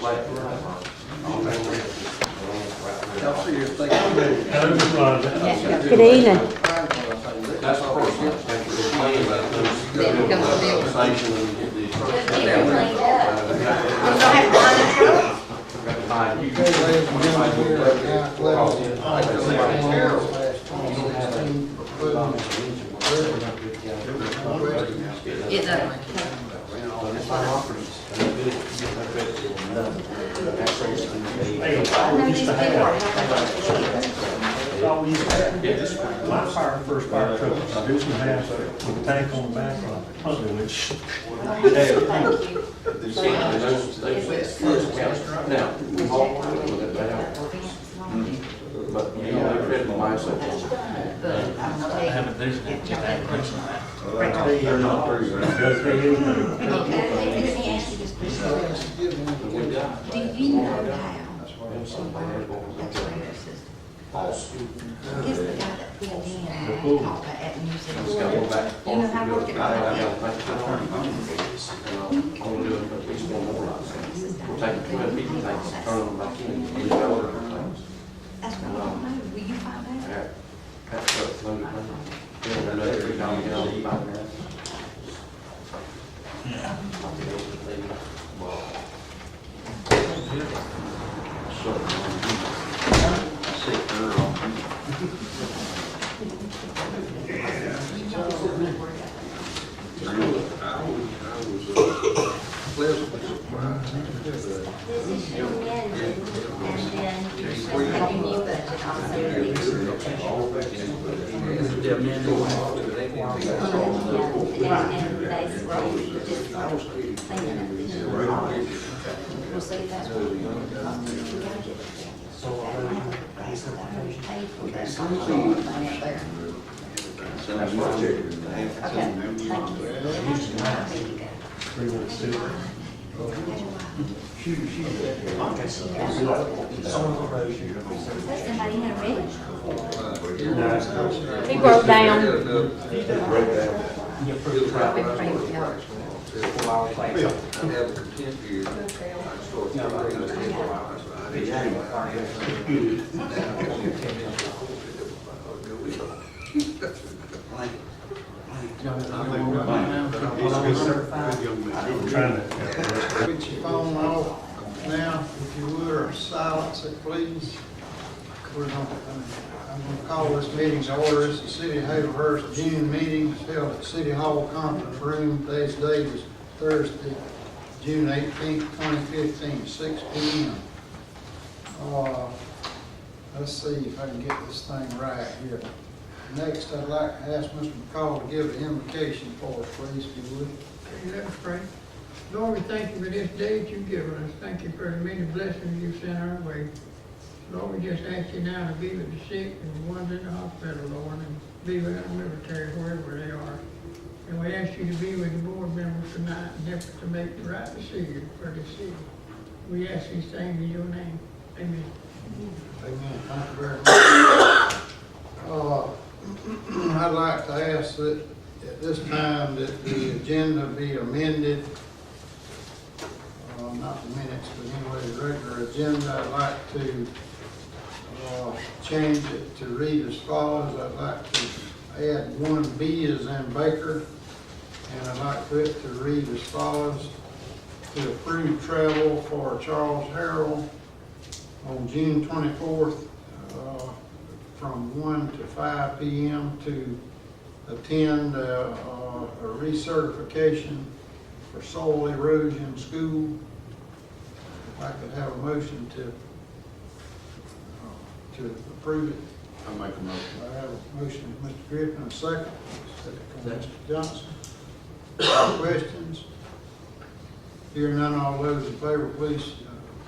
Good evening. That's the first one. Complain about those. Station and get these. It doesn't. My first fire truck was producing half with a tank on the back of it, which. Now, but, you know, they're fitting the mindset. I haven't visited They're not through, right? Do you know how? Gives the guy that filled in at New Zealand. Just gotta go back. You know how work it I don't think so. I'm gonna do it at least one more line. We're taking 12 people, things, turn them back in, and go over things. That's what I don't know. Will you find out? Yeah. That's what, loaded money. Yeah, another 3 down, you know, 5 minutes. This is your amended, and then you should have your new budget also released. And today's roll, just cleaning up this year. We'll see if that's what we gotta get. So I paid for that. There. Okay, thank you. There you go. 316. Somebody in a red? He broke down. Put your phone off now, if you would, or silence it, please. I'm gonna call this meeting to order. It's the City of Hazlehurst June meeting. It's held at City Hall Conference Room. Today's date is Thursday, June 18th, 2015, 6 p.m. Let's see if I can get this thing right here. Next, I'd like to ask Mr. McCall to give the invocation for us, please, if you would. Okay, let us pray. Lord, we thank you for this day that you've given us. Thank you for the many blessings you've sent our way. Lord, we just ask you now to be with the sick and the ones in the hospital, Lord, and be with our military wherever they are. And we ask you to be with the board members tonight and help us to make the right decision for this city. We ask these things in your name. Amen. Amen. Thank you very much. I'd like to ask that at this time that the agenda be amended. Not the minutes, but anyway, the regular agenda. I'd like to change it to read as follows. I'd like to add 1B as in Baker, and I'd like for it to read as follows: to approve travel for Charles Harrell on June 24th from 1 to 5 p.m. to attend a recertification for soil erosion school. If I could have a motion to approve it. I'll make a motion. I have a motion from Mr. Griffin, a second. Second from Mr. Johnson. Any questions? Hearing none, all those in favor, please.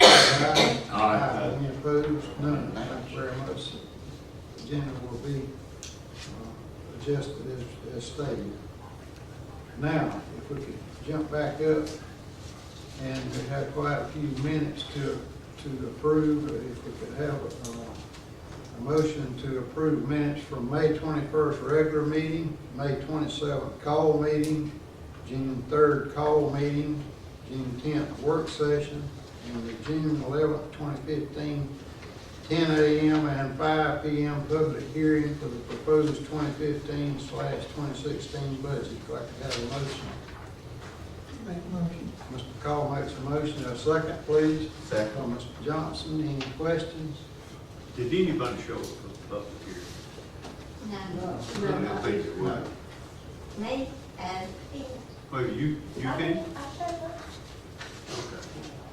Aye. Aye. Any opposed? None. Thank you very much. The agenda will be adjusted as stated. Now, if we could jump back up, and we had quite a few minutes to approve. If we could have a motion to approve minutes from May 21st regular meeting, May 27th call meeting, June 3rd call meeting, June 10th work session, in the June 11th, 2015, 10 a.m. and 5 p.m. public hearing for the proposed 2015/2016 budget. If I could have a motion. Make a motion. Mr. Call makes a motion. A second, please. Second. From Mr. Johnson. Any questions? Did anybody show up for the public hearing? No, I didn't think it would. me and Pete. Well, you I can? showed up. Okay.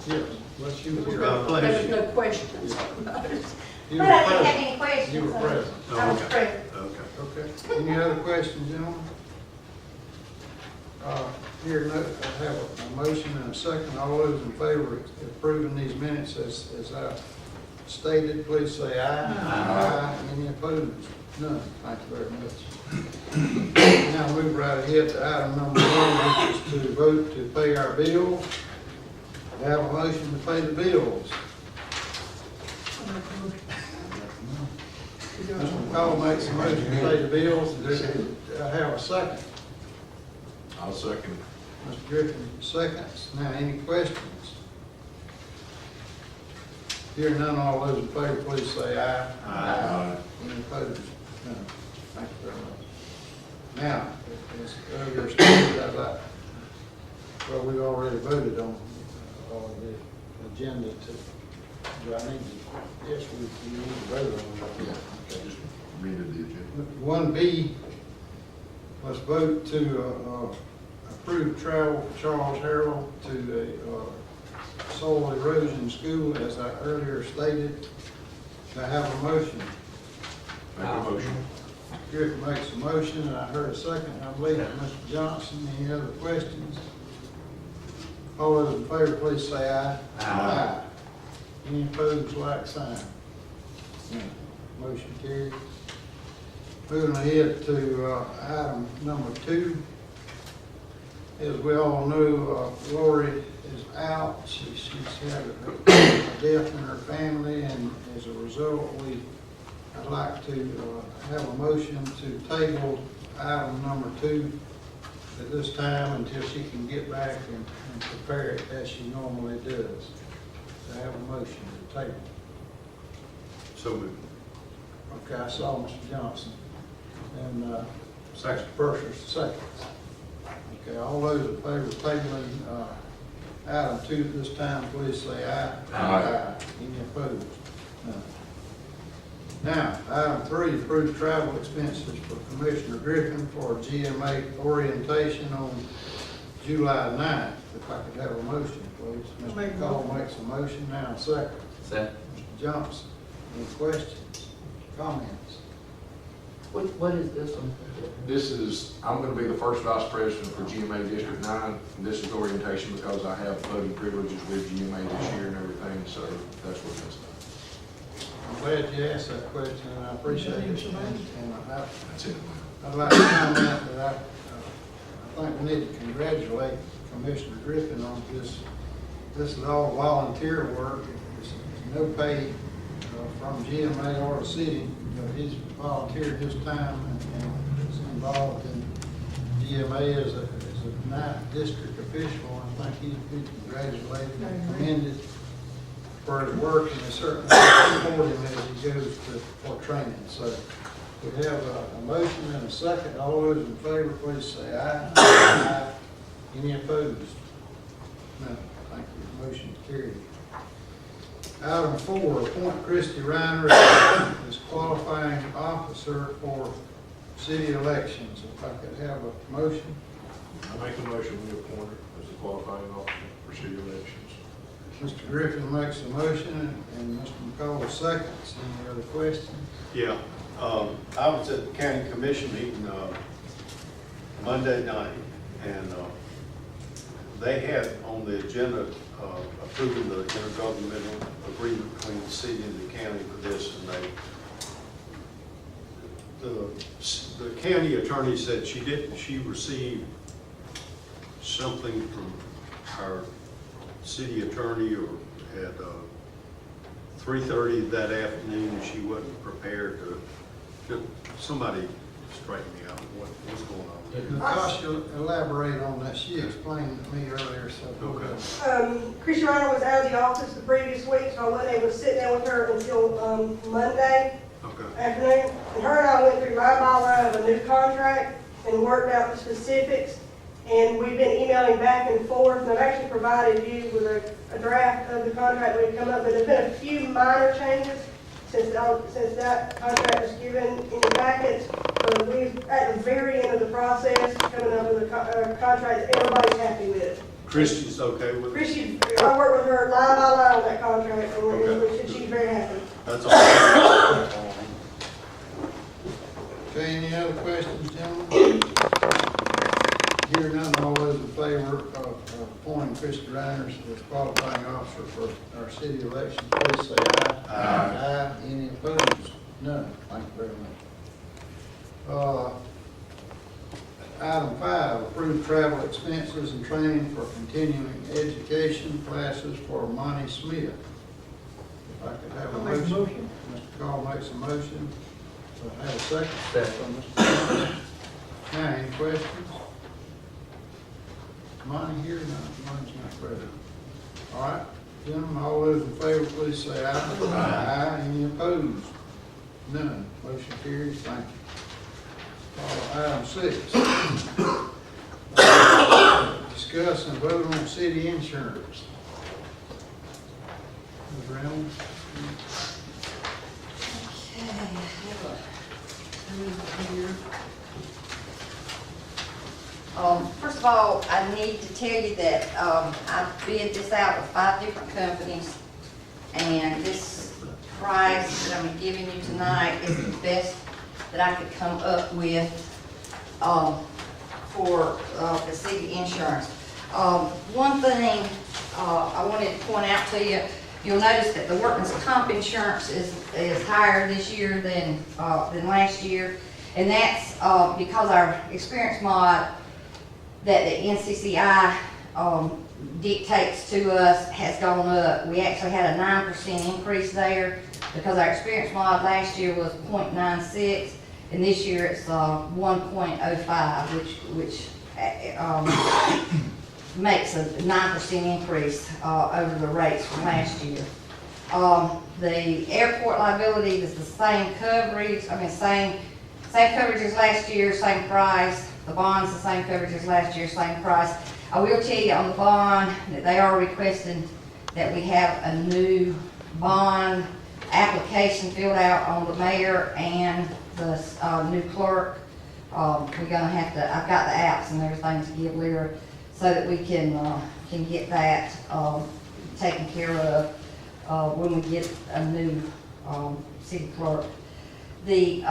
Yes. Well, she was here. God bless you. no questions. You But were I didn't have present. any questions. You were so present. I was Oh, okay. present. Okay. Okay. Any other questions, gentlemen? Here, no, I have a motion and a second. All those in favor of approving these minutes as I stated, please say aye. Aye. Any opposed? None. Thank you very much. Now move right ahead to item number 1, which is to vote to pay our bills. I have a motion to pay the bills. Mr. McCall makes a motion to pay the bills. Do I have a second? I'll second. Mr. Griffin seconds. Now, any questions? Hearing none, all those in favor, please say aye. Aye. Any opposed? None. Thank you very much. Now, as earlier stated, I'd like, well, we've already voted on the agenda to, do I need to, yes, we need to vote on it. Just read the agenda. 1B, let's vote to approve travel for Charles Harrell to a soil erosion school, as I earlier stated. Do I have a motion? Make a motion. Griffin makes a motion, and I heard a second. I believe it, Mr. Johnson. Any other questions? All those in favor, please say aye. Aye. Any opposed, like sign. Motion carried. Moving ahead to item number 2. As we all know, Lori is out. She's had a death in her family, and as a result, I'd like to have a motion to table item number 2 at this time until she can get back and prepare it as she normally does. I have a motion to table. So moved. Okay, I saw Mr. Johnson. And Second. Purser seconds. Okay, all those in favor of tabling item 2 at this time, please say aye. Aye. Any opposed? None. Now, item 3, approved travel expenses for Commissioner Griffin for GMA orientation on July 9th. If I could have a motion, please. Mr. Cole makes a motion, now a second. Second. Mr. Johnson, any questions, comments? What is this one? This is, I'm gonna be the first vice president for GMA District 9. This is orientation because I have voting privileges with GMA this year and everything, so that's what this is. I'm glad you asked that question, and I appreciate it. And That's it. I'd like to comment that I think we need to congratulate Commissioner Griffin on this. This is all volunteer work. There's no pay from GMA or the city. He's volunteered his time and is involved in GMA as a 9th district official. I think he's been congratulated and commended for his work, and they certainly support him as he goes for training. So we have a motion and a second. All those in favor, please say aye. Aye. Any opposed? No. Thank you. Motion carried. Item 4, appoint Christy Reiner as qualifying officer for city elections. If I could have a motion. I make a motion we appoint her as a qualifying officer for city elections. Mr. Griffin makes a motion, and Mr. McCall seconds. Any other questions? Yeah, I was at the county commission meeting Monday night, and they had on the agenda approving the intergovernmental agreement between the city and the county for this, and the county attorney said she received something from her city attorney or at 3:30 that afternoon, and she wasn't prepared to somebody straighten me out what's going on. Natasha, elaborate on that. She explained to me earlier, so go ahead. Christian Reiner was out of the office the previous week, so I wasn't able to sit down with her until Monday Okay. afternoon. And her and I went through line by line of a new contract and worked out the specifics. And we've been emailing back and forth, and I've actually provided you with a draft of the contract we've come up with. There's been a few minor changes since that contract was given in your packets. But we've, at the very end of the process, coming up with a contract that everybody's happy with. Christian's okay with it? Chrissy, I worked with her line by line on that contract, and Okay. she's very happy. That's all. Okay, any other questions, gentlemen? Hearing none, all those in favor of appointing Christie Reiner as qualifying officer for our city election, please say aye. Aye. Any opposed? None. Thank you very much. Item 5, approve travel expenses and training for continuing education classes for Monty Smith. If I could have a I'll make a motion. motion. Mr. Call makes a motion. Do I have a second? Second. Now, any questions? Monty here? No, Monty's not present. All right, gentlemen, all those in favor, please say aye. Aye. Any opposed? None. Motion carries. Thank you. Item 6. Discuss and vote on city insurance. Ms. Reynolds? First of all, I need to tell you that I bid this out with 5 different companies, and this price that I'm giving you tonight is the best that I could come up with for the city insurance. One thing I wanted to point out to you, you'll notice that the workman's comp insurance is higher this year than last year, and that's because our experience mod that the NCCI dictates to us has gone up. We actually had a 9% increase there because our experience mod last year was 0.96, and this year it's 1.05, which makes a 9% increase over the rates from last year. The airport liability is the same coverage, same coverage as last year, same price. The bond's the same coverage as last year, same price. I will tell you on the bond that they are requesting that we have a new bond application filled out on the mayor and the new clerk. We're gonna have to, I've got the apps and everything to give Lyra so that we can get that taken care of when we get a new city clerk. The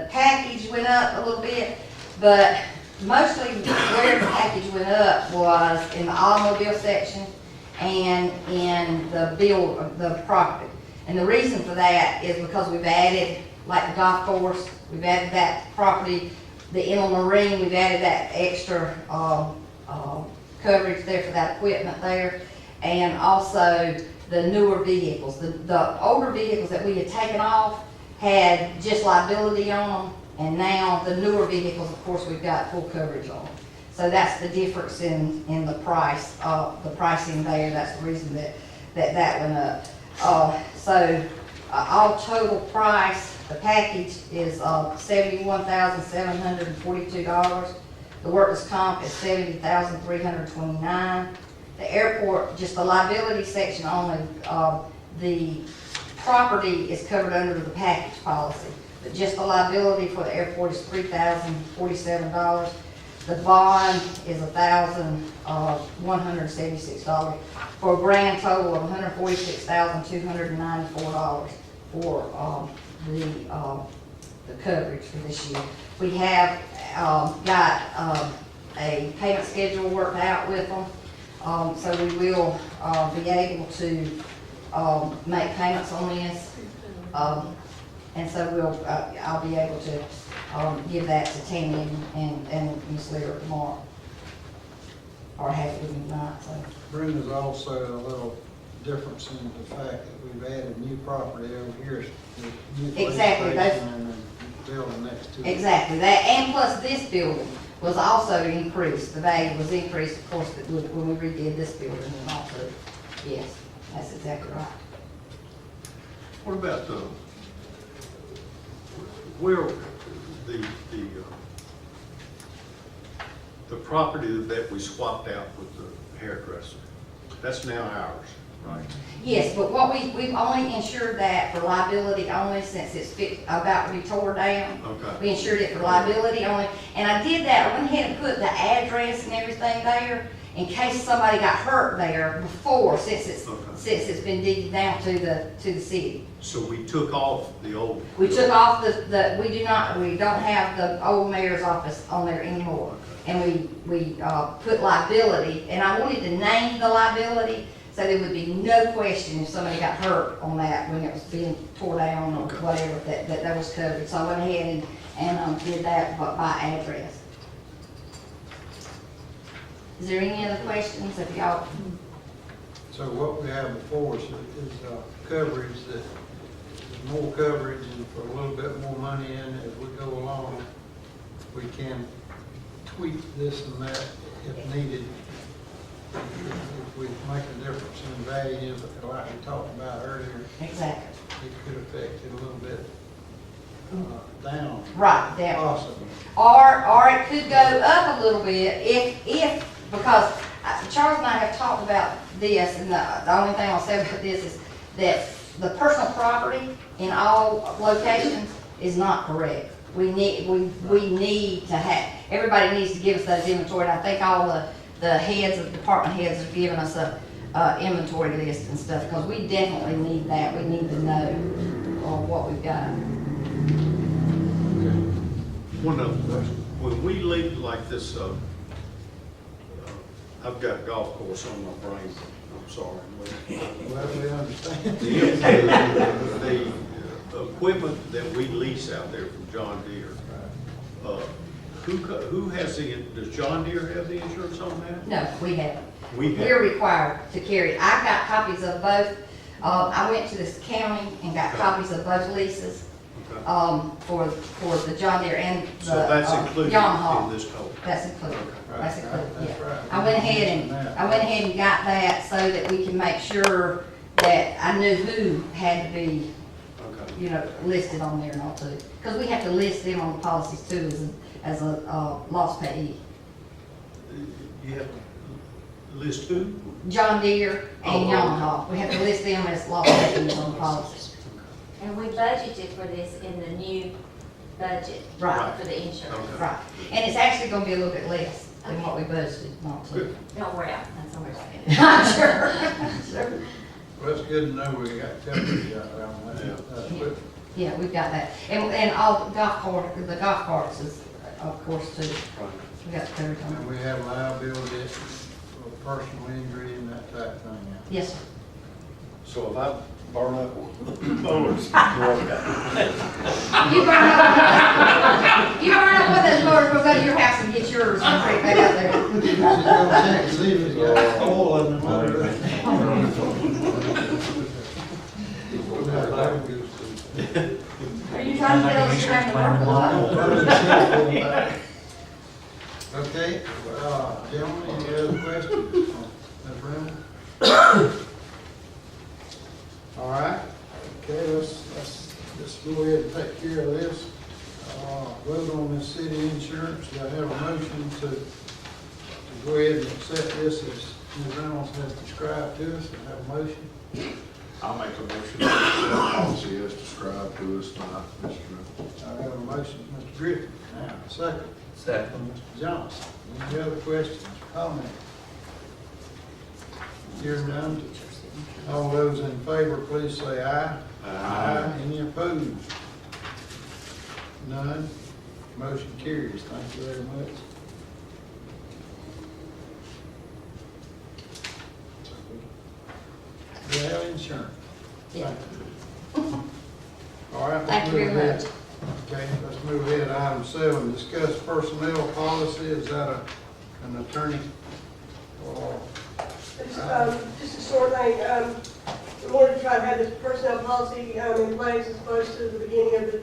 package went up a little bit, but mostly where the package went up was in the automobile section and in the property. And the reason for that is because we've added, like the golf course, we've added that property, the inland marine, we've added that extra coverage there for that equipment there, and also the newer vehicles. The older vehicles that we had taken off had just liability on them, and now the newer vehicles, of course, we've got full coverage on them. So that's the difference in the price, the pricing there. That's the reason that went up. All total price, the package is $71,742. The workers' comp is $70,329. The airport, just the liability section only, the property is covered under the package policy, but just the liability for the airport is $3,047. The bond is $1,176 for a grand total of $146,294 for the coverage for this year. We have got a payment schedule worked out with them, so we will be able to make payments on this, and so I'll be able to give that to Tammy and Ms. Lyra tomorrow, or have it with me tonight. So Brenda's also a little difference in the fact that we've added new property over here. The new police Exactly, that's- station and building next to it. Exactly, that, and plus this building was also increased, the value was increased, of course, when we redid this building and also, yes, that's exactly right. What about where the property that we swapped out with the hairdresser? That's now ours, right? Yes, but what we've only insured that for liability only since it's about to be tore down. Okay. We insured it for liability only, and I did that, I went ahead and put the address and everything there in case somebody got hurt there before, since it's been deeded down to the city. So we took off the old. We took off we don't have the old mayor's office on there anymore. And we put liability, and I wanted to name the liability so there would be no question if somebody got hurt on that when it was being tore down or whatever, that was covered. So I went ahead and did that by address. Is there any other questions of y'all? So what we have before us is coverage that, more coverage, and for a little bit more money in as we go along, we can tweak this and that if needed. If we make a difference in value, like we talked about earlier, Exactly. it could affect it a little bit down. Right, down. Possibly. Or it could go up a little bit if because Charles and I have talked about this, and the only thing I'll say about this is that the personal property in all locations is not correct. We need to have, everybody needs to give us those inventory, and I think all the heads of department heads are giving us a inventory list and stuff, because we definitely need that. We need to know what we've got. One other question. When we leave like this, I've got a golf course on my brain. I'm sorry. Well, we understand. The equipment that we lease out there from John Deere, who has does John Deere have the insurance on that? No, we haven't. We have. We're required to carry it. I got copies of both. I went to this county and got copies of both leases. Okay. For the John Deere and the So that's included Yamaha. in this total? That's included. Okay. That's included, That's yeah. right. I went ahead and got that so that we can make sure that I knew who had to be, Okay. listed on there and all too. Because we have to list them on the policies too as a lost payee. You have to list who? John Deere and Oh, Yamaha. We have to list them as lost payees on the policies. And we budgeted for this in the new budget. Right. For the insurance. Okay. Right. And it's actually gonna be a little bit less than what we budgeted, not to. Good. Don't worry, I'll find somewhere to I'm sure. Sure. Well, it's good to know we got coverage out there on that. Yeah. That's good. Yeah, we've got that. And all the golf carts is, of course, too. Right. We got covered on And that. we have liability for personal injury and that type of thing. Yes, sir. So if I burn up mowers, You burn up one of those motors, we'll go to your house and get yours and bring it back out there. Just go check and see if it's got oil in the motor. Are you trying to get us trying to work a lot? Okay, gentlemen, any other questions? Ms. Reynolds? All right, okay, let's go ahead and take care of this. Vote on this city insurance. Do I have a motion to go ahead and accept this as Ms. Reynolds has described to us? Do I have a motion? I'll make a motion to accept the policy as described to us by Mr. I have a motion, Mr. Griffin. Now, second. Second. Mr. Johnson. Any other questions, comments? Hearing none. All those in favor, please say aye. Aye. Any opposed? None. Motion carries. Thank you very much. Well, insurance. Yeah. All right. Thank you very much. Okay, let's move ahead. Item 7, discuss personnel policy. Is that an attorney? Or Just a short thing, we wanted to try to have this personnel policy in place as opposed to the beginning of the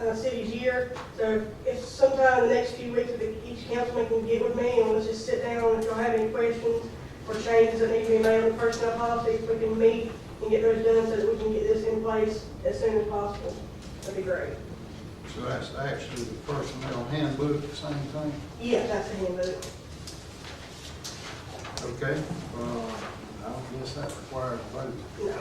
city's year. So if sometime in the next few weeks, if each councilman can get with me and let's just sit down, if y'all have any questions or changes that need to be made on the personnel policy, if we can meet and get those done so that we can get this in place as soon as possible, that'd be great. So that's actually the personnel handbook, the same thing? Yeah, that's the handbook. Okay, I don't guess that requires a vote, No,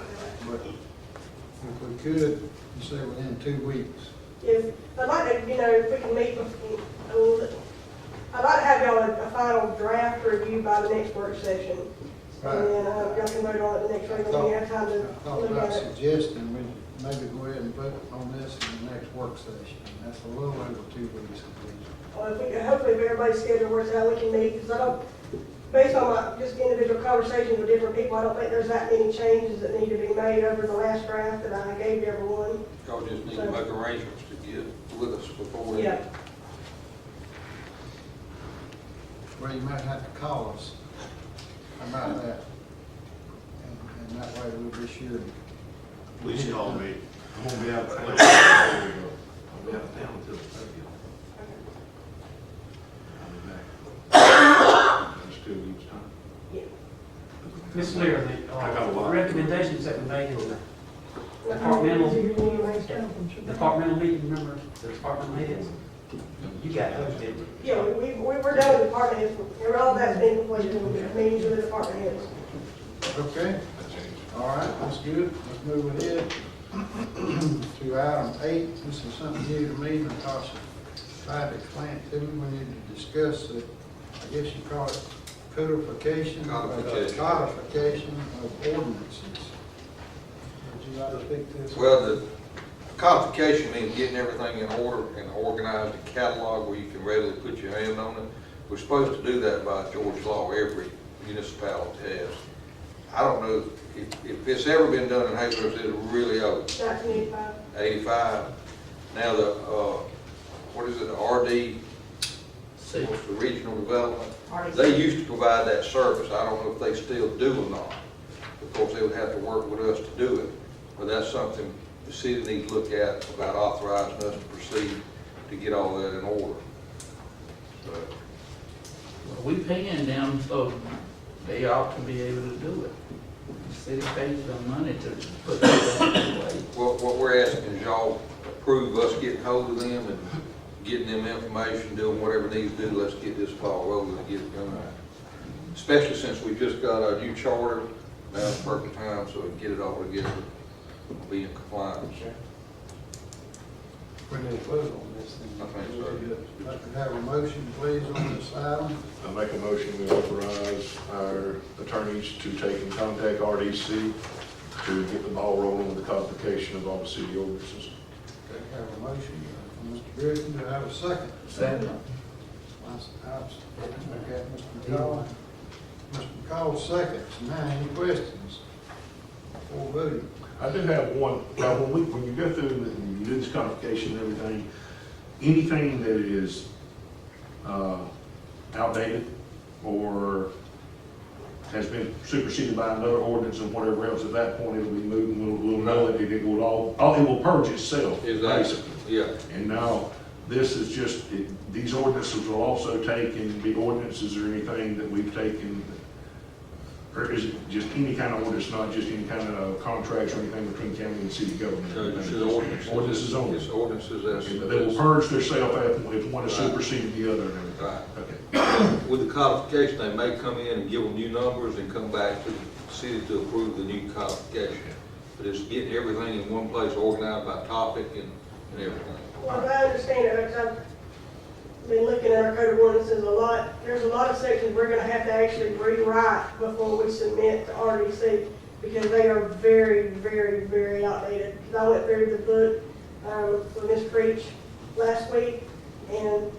but if we could, you say within 2 weeks. if, I'd like to, if we can meet with, I'd like to have y'all a final draft review by the next work session. Right. And then y'all can vote on it the next regular meeting, have time I to thought look about at it. suggesting we maybe go ahead and vote on this in the next work session. That's a little over 2 weeks, I believe. If we can, hopefully if everybody's schedule works out, we can meet, because I don't, based on my just individual conversations with different people, I don't think there's that many changes that need to be made over the last draft that I gave everyone. Y'all just need to make arrangements to get with us before then. Yeah, Well, you might have to call us about that. And that way we'll be sure. Please call me. I'm gonna be out of town. I'll be out of town until the 30th. I'll be back. That still gives time. yeah. Ms. Lear, I got a the lot. recommendations that we made in the departmental meeting, remember, the departmental heads? You got those, didn't you? Yeah, we're done with department heads, all that's been completed, meetings with the department heads. Okay, all right, that's good. Let's move ahead to item 8. This is something new to me. Natasha tried to explain it to me. We need to discuss the, I guess you call it codification of ordinances. Would you like to speak to this? Well, the codification means getting everything in order and organized a catalog where you can readily put your hand on it. We're supposed to do that by Georgia law, every municipality has. I don't know if it's ever been done in Hazlehurst, it's really old, 1985. 85. Now the, what is it, the RD, See, what's the regional development? RDC. They used to provide that service. I don't know if they still do or not. Of course, they would have to work with us to do it. But that's something the city needs to look at about authorizing us to proceed to get all that in order. So, well, we paying them, so they ought to be able to do it. The city pays them money to put that away. what we're asking is y'all approve us getting hold of them and getting them information, doing whatever needs to do. Let's get this ball rolling and get it done. Especially since we just got our new charter, now's the perfect time, so we can get it all together and be in compliance. We need to vote on this thing. I think so. I'd like to have a motion, please, on this item. I make a motion to authorize our attorneys to take and contact RDC to get the ball rolling with the codification of all the city ordinances. Okay, have a motion from Mr. Griffin. Do I have a second? Second. Okay, Mr. McCall. Mr. McCall seconds. Now, any questions before voting? I do have one. Now, when you go through and you do this codification and everything, anything that is outdated or has been superseded by another ordinance and whatever else, at that point it'll be moved and we'll know that it will it will purge itself, basically. Yeah. And now, this is just, these ordinances will also take and be ordinances or anything that we've taken, or is it just any kind of ordinance, not just any kind of contracts or anything between county and city government? So it's just ordinances. Ordinances only. It's ordinances as. They will purge themselves if one is superseded the other and everything. Right. Okay. With the codification, they may come in and give them new numbers and come back to the city to approve the new codification. But it's getting everything in one place, organized by topic and everything. Well, I understand it, because I've been looking at our code of ordinances a lot. There's a lot of sections we're gonna have to actually rewrite before we submit to RDC, because they are very, very, very outdated. Because I went through the book with Ms. Creech last week, and,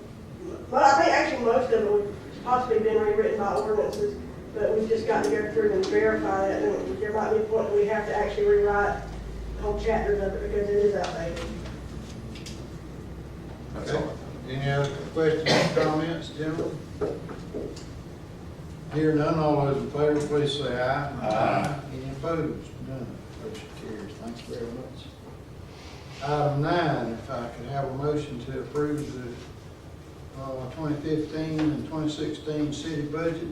well, I think actually most of them have possibly been rewritten by ordinances, but we've just got to go through and verify that, and there might be a point that we have to actually rewrite whole chapters of it, because it is outdated. That's Okay. all. Any other questions or comments, gentlemen? Hear none, all those in favor, please say aye. Aye. Any opposed? None. Motion carries. Thanks very much. Item 9, if I could have a motion to approve the 2015 and 2016 city budget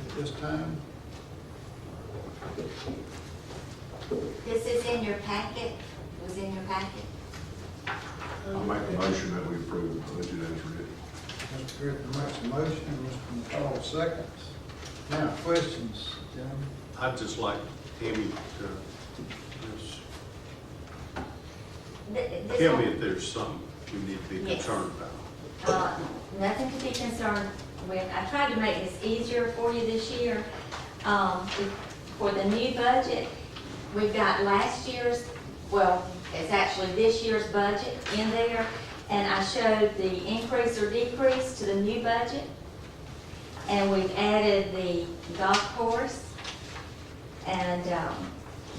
at this time. This is in your packet, was in your packet. I'll make a motion that we approve the budget as written. Mr. Griffin makes a motion, Mr. McCall seconds. Now, questions, gentlemen? I'd just like Tammy to just This tell one- me if there's something we need to be Yes. concerned about. Nothing to be concerned with. I tried to make this easier for you this year. For the new budget, we've got last year's, well, it's actually this year's budget in there, and I showed the increase or decrease to the new budget. And we've added the golf course. And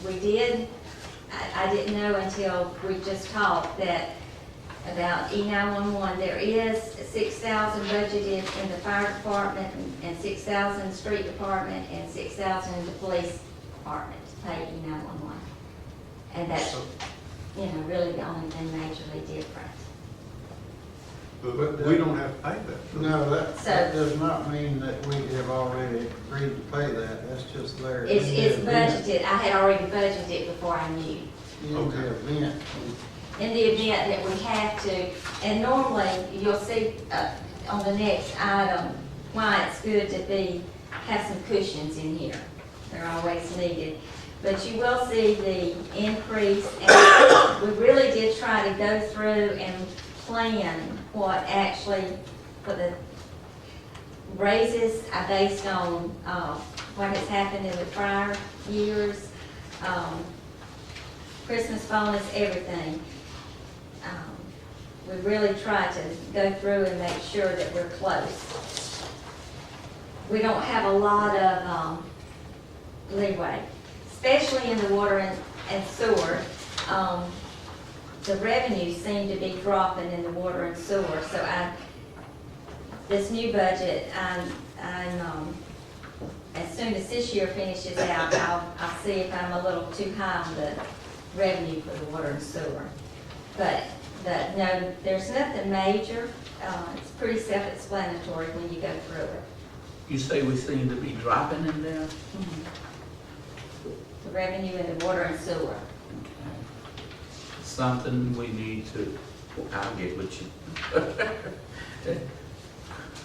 we did, I didn't know until we just talked that about E911, there is 6,000 budgeted in the fire department and 6,000 in the street department and 6,000 in the police department to pay E911. And that's, really the only thing majorly different. But we don't have to pay that. No, that So- does not mean that we have already agreed to pay that. That's just there. It's in the event- budgeted, I had already budgeted it before I knew. In the event. In the event that we have to, and normally, you'll see on the next item, why it's good to have some cushions in here. They're always needed. But you will see the increase, and we really did try to go through and plan what actually, for the raises, I based on what has happened in the prior years, Christmas bonus, everything. We really try to go through and make sure that we're close. We don't have a lot of leeway, especially in the water and sewer. The revenues seem to be dropping in the water and sewer, so this new budget, as soon as this year finishes out, I'll see if I'm a little too high on the revenue for the water and sewer. But no, there's nothing major. It's pretty self-explanatory when you go through it. You say we seem to be dropping in there? The revenue in the water and sewer. Okay. Something we need to, I'll get with you.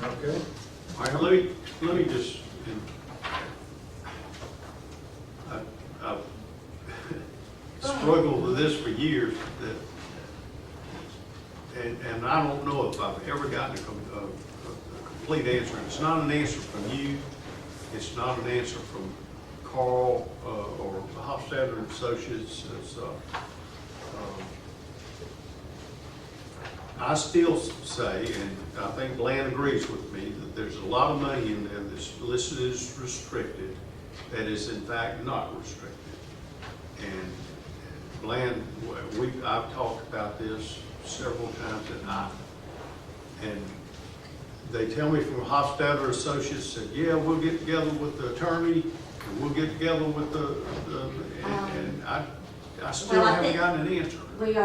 Okay. All right, let me just, I've struggled with this for years, and I don't know if I've ever gotten a complete answer. It's not an answer from you, it's not an answer from Carl or Hofstadter and Associates. I still say, and I think Glenn agrees with me, that there's a lot of money in there that's listed as restricted, that is in fact not restricted. And Glenn, I've talked about this several times at night, and they tell me from Hofstadter Associates said, yeah, we'll get together with the attorney, and we'll get together with and I still Well, I haven't think gotten an answer. we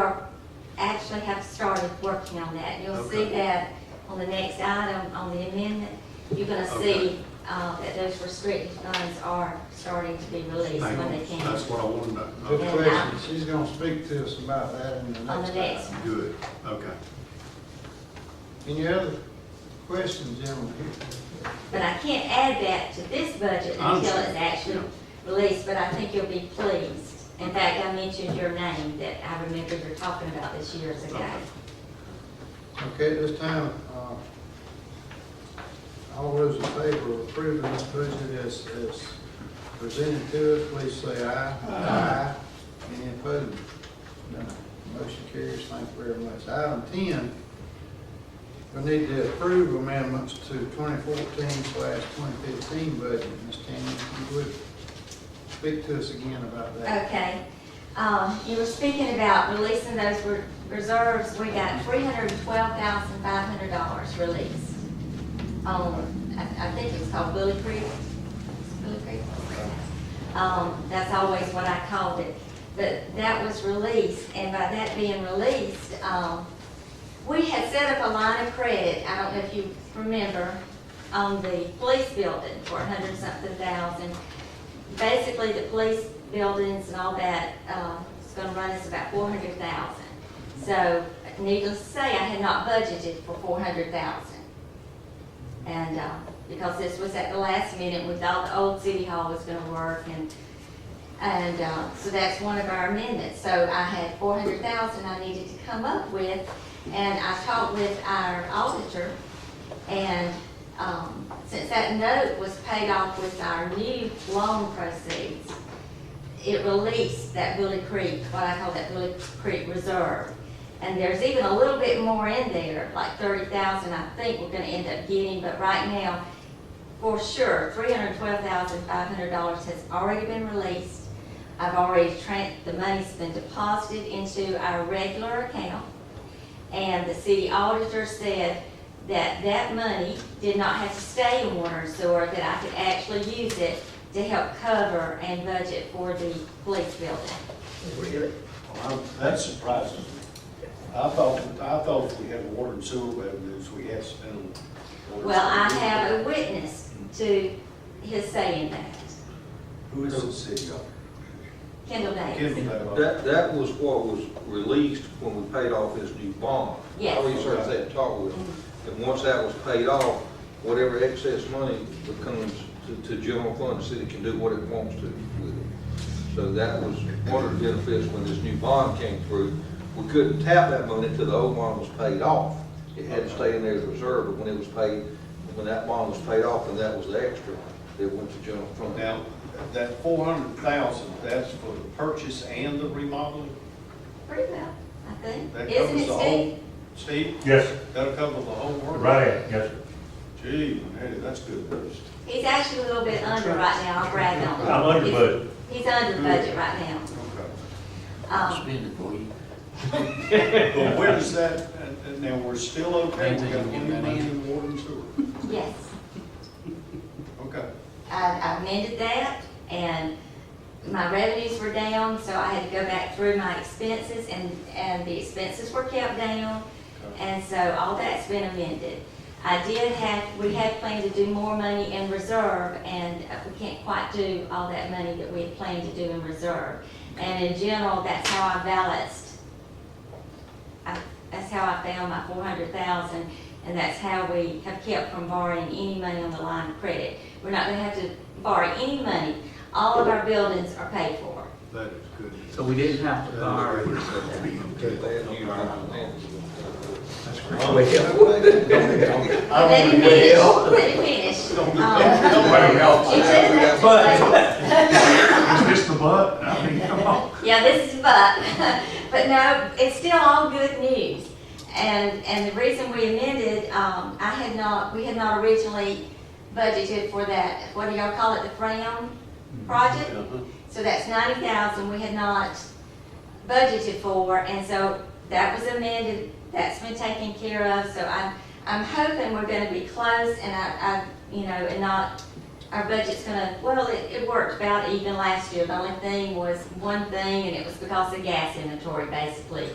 actually have started working on that. You'll see Okay. that on the next item, on the amendment. You're gonna see that those restricted funds are starting to be released Hang when on, they can. that's what I want to know. Good Okay, question. She's gonna speak to us about that in the On next the next item. one. good, okay. Any other questions, gentlemen? But I can't add that to this budget I until it's understand. actually released, but I think you'll be pleased. In fact, I mentioned your name, that I remember you were talking about this years ago. Okay, at this time, all those in favor of approving this budget as presented to us, please say aye. Aye. Any opposed? None. Motion carries. Thank you very much. Item 10, we need to approve amendments to 2014/2015 budget. Ms. Tammy, you would speak to us again about that. Okay. You were speaking about releasing those reserves. We got $312,500 released. I think it was called Willie Creek. Willie Creek? That's always what I called it. but that was released, and by that being released, we had set up a line of credit, I don't know if you remember, on the police building for $100-something thousand. Basically, the police buildings and all that, is gonna run us about $400,000. So, needless to say, I had not budgeted for $400,000. And, because this was at the last minute, we thought the old city hall was gonna work, and so that's one of our amendments. So I had $400,000 I needed to come up with, and I talked with our auditor, and since that note was paid off with our new loan proceeds, it released that Willie Creek, what I call that Willie Creek Reserve. And there's even a little bit more in there, like $30,000 I think we're gonna end up getting, but right now, for sure, $312,500 has already been released. I've already, the money's been deposited into our regular account, and the city auditor said that that money did not have to stay in water and sewer, that I could actually use it to help cover and budget for the police building. Really? That's surprising. I thought if we had water and sewer revenues, we had to spend on water. Well, I have a witness to his saying that, Who is the city of? Kendall Davis. Kendall. That was what was released when we paid off his new bond. Yes. I researched that and talked with him. And once that was paid off, whatever excess money becomes to general fund, the city can do what it wants to with it. So that was one of the benefits when this new bond came through. We couldn't tap that money until the old bond was paid off. It had to stay in there as a reserve, but when it was paid, when that bond was paid off, and that was the extra, it went to general fund. Now, that 400,000, that's for the purchase and the remodeling? Pretty well, I think. That Isn't covers it, the Steve? whole, Steve? Yes, sir. That'll cover the whole world? Right, yes, sir. Gee, hey, that's good news. He's actually a little bit under right now, I'll brag on him. I'm under budget. He's under budget right now. Okay. Spend it for you. But where does that, and now we're still okay, we got Until you plenty get of money that in water and sewer? Yes, Okay. I amended that, and my revenues were down, so I had to go back through my expenses, and the expenses were kept down, and so all that's been amended. We had planned to do more money in reserve, and we can't quite do all that money that we had planned to do in reserve. And in general, that's how I balanced. That's how I found my $400,000, and that's how we have kept from borrowing any money on the line of credit. We're not gonna have to borrow any money. All of our buildings are paid for. That is good. So we didn't have to borrow. Let him finish, let him finish. Is this the butt? I mean, come on. Yeah, this is but no, it's still all good news. And the reason we amended, we had not originally budgeted for that, what do y'all call it, the Fram project? So that's $90,000 we had not budgeted for, and so that was amended, that's been taken care of, so I'm hoping we're gonna be close, and and not, our budget's gonna, well, it worked about even last year. The only thing was one thing, and it was because the gas inventory basically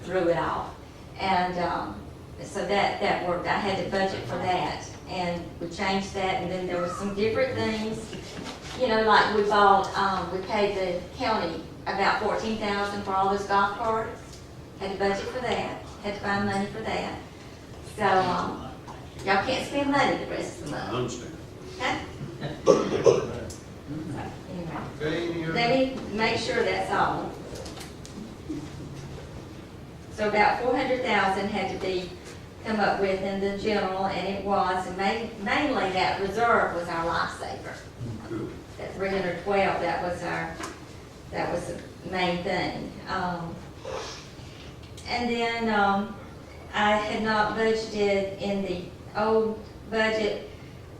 threw it off. And so that worked. I had to budget for that, and we changed that, and then there were some different things, like we paid the county about $14,000 for all those golf carts. Had to budget for that, had to find money for that. So, y'all can't spend money the rest of the I month. understand. Okay? Anyway, Okay, let me make sure that's all. So about 400,000 had to be come up with in the general, and it was, and mainly that reserve was our lifesaver. good. That 312, that was the main thing. And then, I had not budgeted in the old budget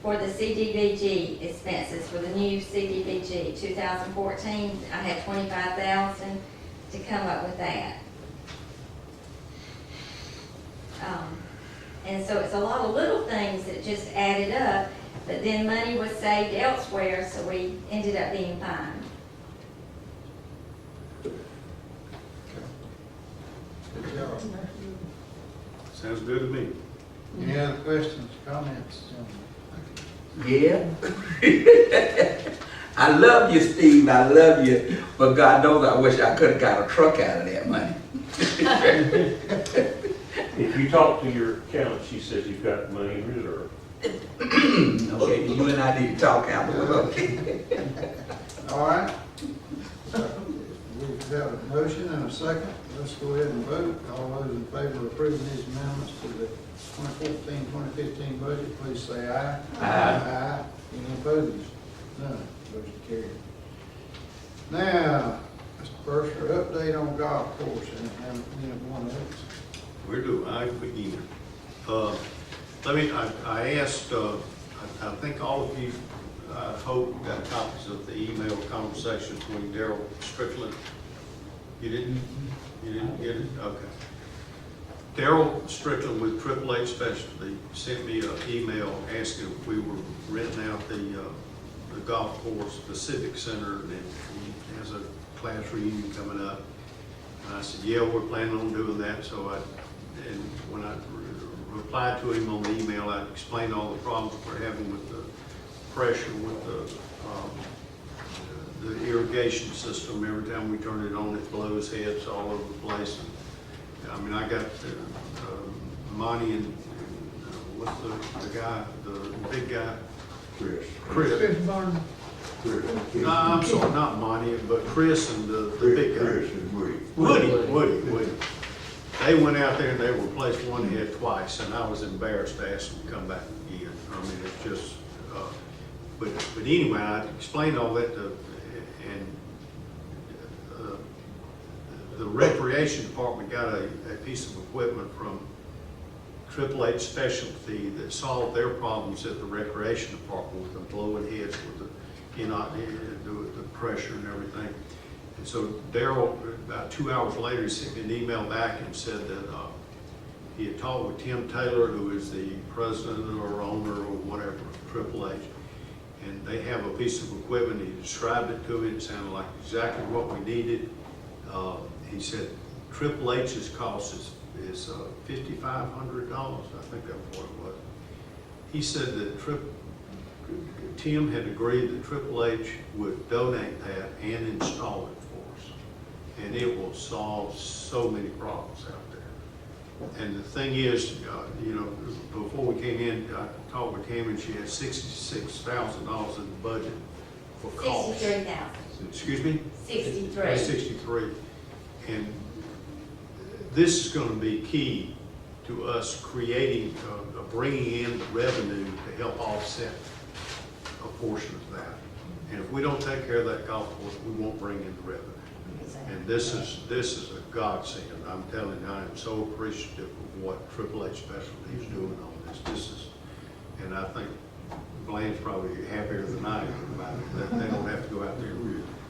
for the CDBG expenses, for the new CDBG 2014, I had $25,000 to come up with that. And so it's a lot of little things that just added up, but then money was saved elsewhere, so we ended up being fine. Sounds good to me. Any other questions, comments, gentlemen? Yeah. I love you, Steve, I love you, but God knows I wish I could've got a truck out of that money. If you talk to your accountant, she says you've got money in reserve. Okay, you and I need to talk afterwards, okay? All right. We have a motion and a second. Let's go ahead and vote. All those in favor of approving these amendments to the 2014-2015 budget, please say aye. Aye. Any opposed? None. Motion carried. Now, Mr. Purser, update on golf course and one of those. We're doing, I begin. I asked, I think all of you, I hope, got copies of the email conversation between Daryl Strickland. You didn't get it? Okay. Daryl Strickland with Triple H Specialty sent me an email asking if we were renting out the golf course, the Civic Center, and he has a class reunion coming up. And I said, yeah, we're planning on doing that. So and when I replied to him on the email, I explained all the problems we're having with the pressure with the irrigation system. Every time we turn it on, it blows heads all over the place. And, I mean, I got Monty and what's the guy, the big guy? Chris. Chris Barnes. No, I'm sorry, not Monty, but Chris and the big guy. Chris and Woody. They went out there and they replaced one head twice, and I was embarrassed to ask them to come back again. I mean, it's just, but anyway, I explained all that to, and the recreation department got a piece of equipment from Triple H Specialty that solved their problems at the recreation department with the blowing heads with the pressure and everything. And so Daryl, about 2 hours later, he sent me an email back and said that he had talked with Tim Taylor, who is the president or owner or whatever of Triple H, and they have a piece of equipment. He described it to me. It sounded like exactly what we needed. He said Triple H's cost is $5,500. I think that's what it was. He said that Tim had agreed that Triple H would donate that and install it for us. And it will solve so many problems out there. And the thing is, before we came in, I talked with Tim and she had $66,000 in the budget for costs. 63,000. Excuse me? 63. 63. And this is going to be key to us creating, bringing in the revenue to help offset a portion of that. And if we don't take care of that golf course, we won't bring in the revenue. And this is a godsend. I'm telling you, I am so appreciative of what Triple H Specialty is doing on this. And I think Blaine's probably happier than I am about it, that they don't have to go out there.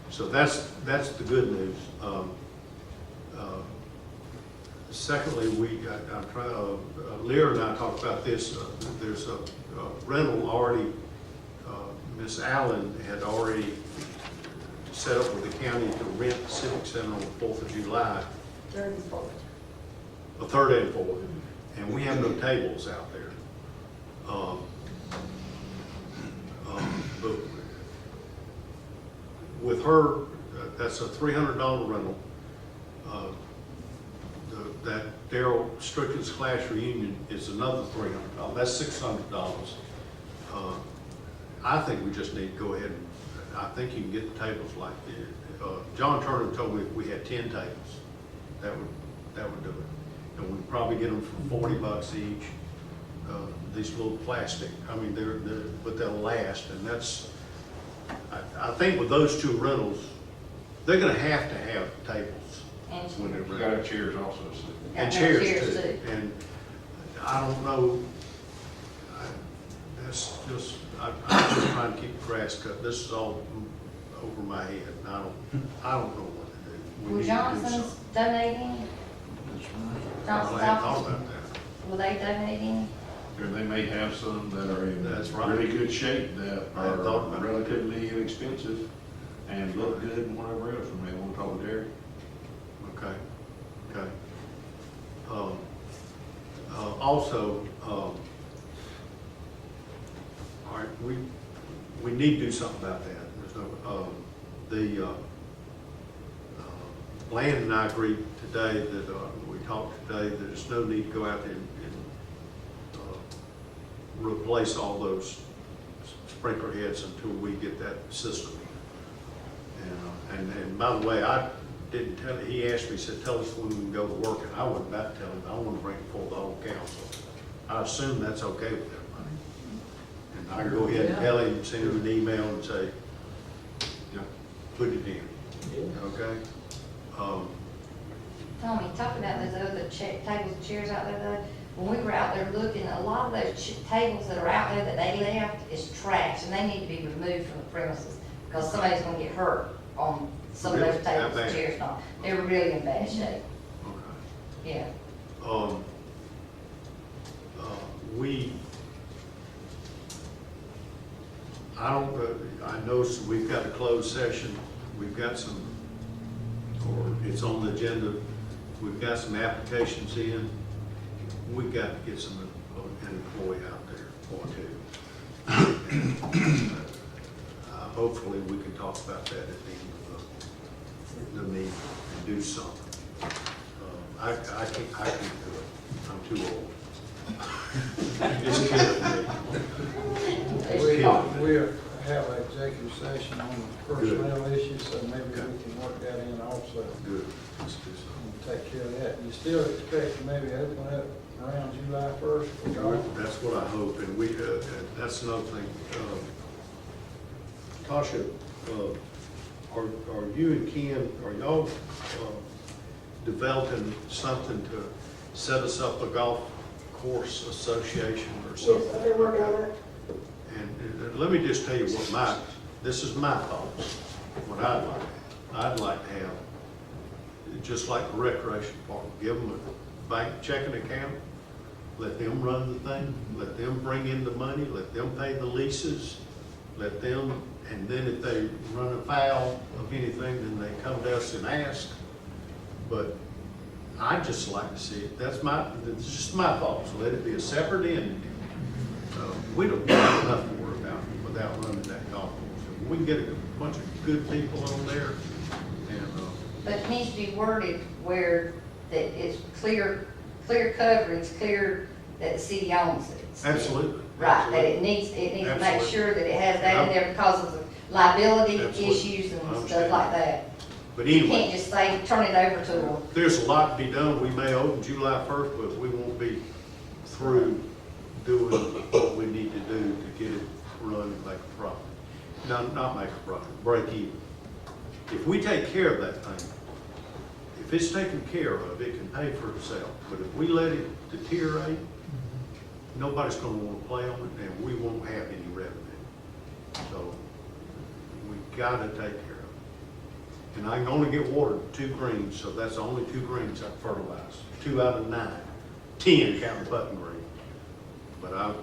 So that's the good news. Secondly, Lear and I talked about this. There's a rental already. Miss Allen had already set up with the county to rent the Civic Center on the 4th of July. 3rd and 4th. The 3rd and 4th. And we have no tables out there. But with her, that's a $300 rental. That Daryl Strickland's class reunion is another $300. That's $600. I think we just need to go ahead and, I think you can get the tables like this. John Turner told me if we had 10 tables, that would do it. And we'd probably get them for $40 each. These little plastic, I mean, but they'll last. And that's, I think with those two rentals, they're gonna have to have tables. And We got our chairs also. And chairs too. And I don't know, that's just, I'm just trying to keep the grass cut. This is all over my head, and I don't know what to do. We Will need to do Johnson's something. donating? I Johnson's hadn't thought office, about that. will they donate any? Or they may have some that are in That's right. really good shape that I hadn't thought are about that. relatively inexpensive and look good and whatever else. We may want to talk with Derek. Okay. Also, all right, we need to do something about that. There's no, Bland and I agreed today that, we talked today, that there's no need to go out there and replace all those sprinkler heads until we get that system. And by the way, I didn't tell, he asked me, he said, tell us when we can go to work, and I wasn't about to tell him, I want to bring it before the whole council. I assume that's okay with everybody. And I can go ahead and tell him, send him an email and say, you know, put it in, okay? Tommy, talk about those other tables and chairs out there though. When we were out there looking, a lot of those tables that are out there that they left is trash and they need to be removed from the premises because somebody's gonna get hurt on some of those tables and chairs. No, they're really in bad shape. Okay. Yeah. I know we've got a closed session, we've got some, or it's on the agenda, we've got some applications in, we've got to get an employee out there or two. Hopefully we can talk about that at the end of the meeting and do something. I can't do it, I'm too old. It's killing me. We'll have an executive session on the personnel issues, so maybe we can work that in also. Good, let's do something. And take care of that. You still expect to maybe open up around July 1st? That's what I hope, and we, that's another thing. Tasha, are you and Ken, are y'all developing something to set us up a golf course association or something? Yes, I've been working on that. And let me just tell you what this is my thoughts, what I'd like to have, just like the recreation park, give them a bank checking account, let them run the thing, let them bring in the money, let them pay the leases, let them, and then if they run afoul of anything, then they come to us and ask. But I'd just like to see it, that's just my thoughts, let it be a separate entity. We don't have enough to worry about without running that golf course. If we can get a bunch of good people on there and, But it needs to be worded where that it's clear coverage, clear that the city owns it. absolutely. Right, that it needs to make Absolutely. sure that it has that in there because of the liability Absolutely. issues I and understand. stuff like that. But You anyway, can't just say, turn it over to them. there's a lot to be done. We may open July 1st, but we won't be through doing what we need to do to get it run and make a profit. No, not make a profit, break even. If we take care of that thing, if it's taken care of, it can pay for itself. But if we let it deteriorate, nobody's gonna wanna play on it and we won't have any revenue. So we gotta take care of it. And I can only get water 2 greens, so that's the only 2 greens I fertilize. 2 out of 9, 10 counting putting green. But I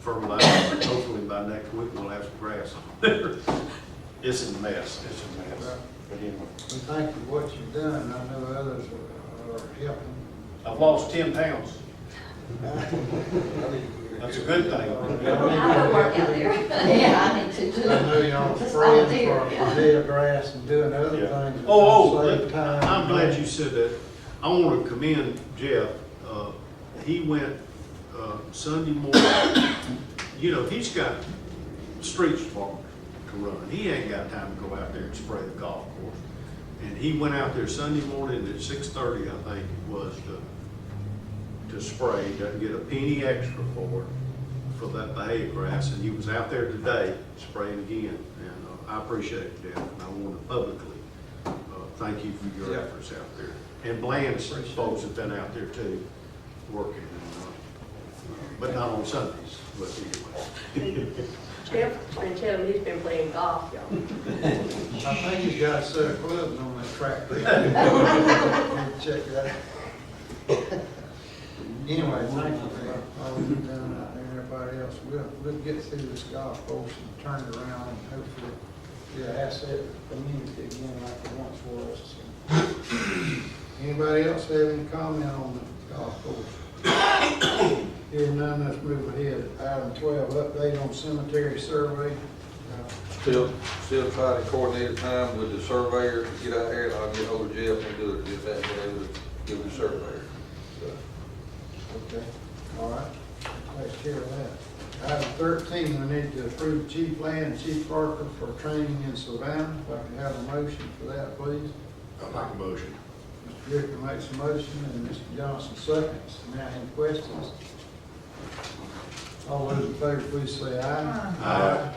fertilize, and hopefully by next week we'll have some grass on there. It's a mess, it's a mess. But anyway. We thank you for what you've done. I know others are helping. I've lost 10 pounds. That's a good thing. I would work out there. Yeah, I need to too. I know y'all Just praying volunteer, for yeah. dead grass and doing other Yeah. things. Oh, Save time. I'm glad you said that. I want to commend Jeff. He went Sunday morning. You know, he's got streets department to run. He ain't got time to go out there and spray the golf course. And he went out there Sunday morning at 6:30, I think it was, to spray. He doesn't get a penny extra for that behave grass. And he was out there today spraying again. And I appreciate it, Jeff. And I want to publicly thank you for your efforts out there. And Bland's folks have been out there too, working. But not on Sundays, but anyway. Jeff's been telling me he's been playing golf, y'all. I think he's got a set of gloves on that track there. Check it out. Anyway, thank you for all you've done out there and everybody else. We'll get through this golf course and turn it around and hopefully be an asset to the community again like it once was. So. Anybody else have any comment on the golf course? Being none, let's move ahead. Item 12, update on cemetery survey. Still try to coordinate a time with the surveyor to get out here, and I'll get hold of Jeff and do it, just that, give the surveyor. Okay, all right, take care of that. Item 13, we need to approve Chief Land and Chief Parker for training in Savannah. If I can have a motion for that, please. I'll make a motion. Mr. Ricker makes a motion and Mr. Johnson seconds. Now, any questions? All those in favor, please say aye. Aye.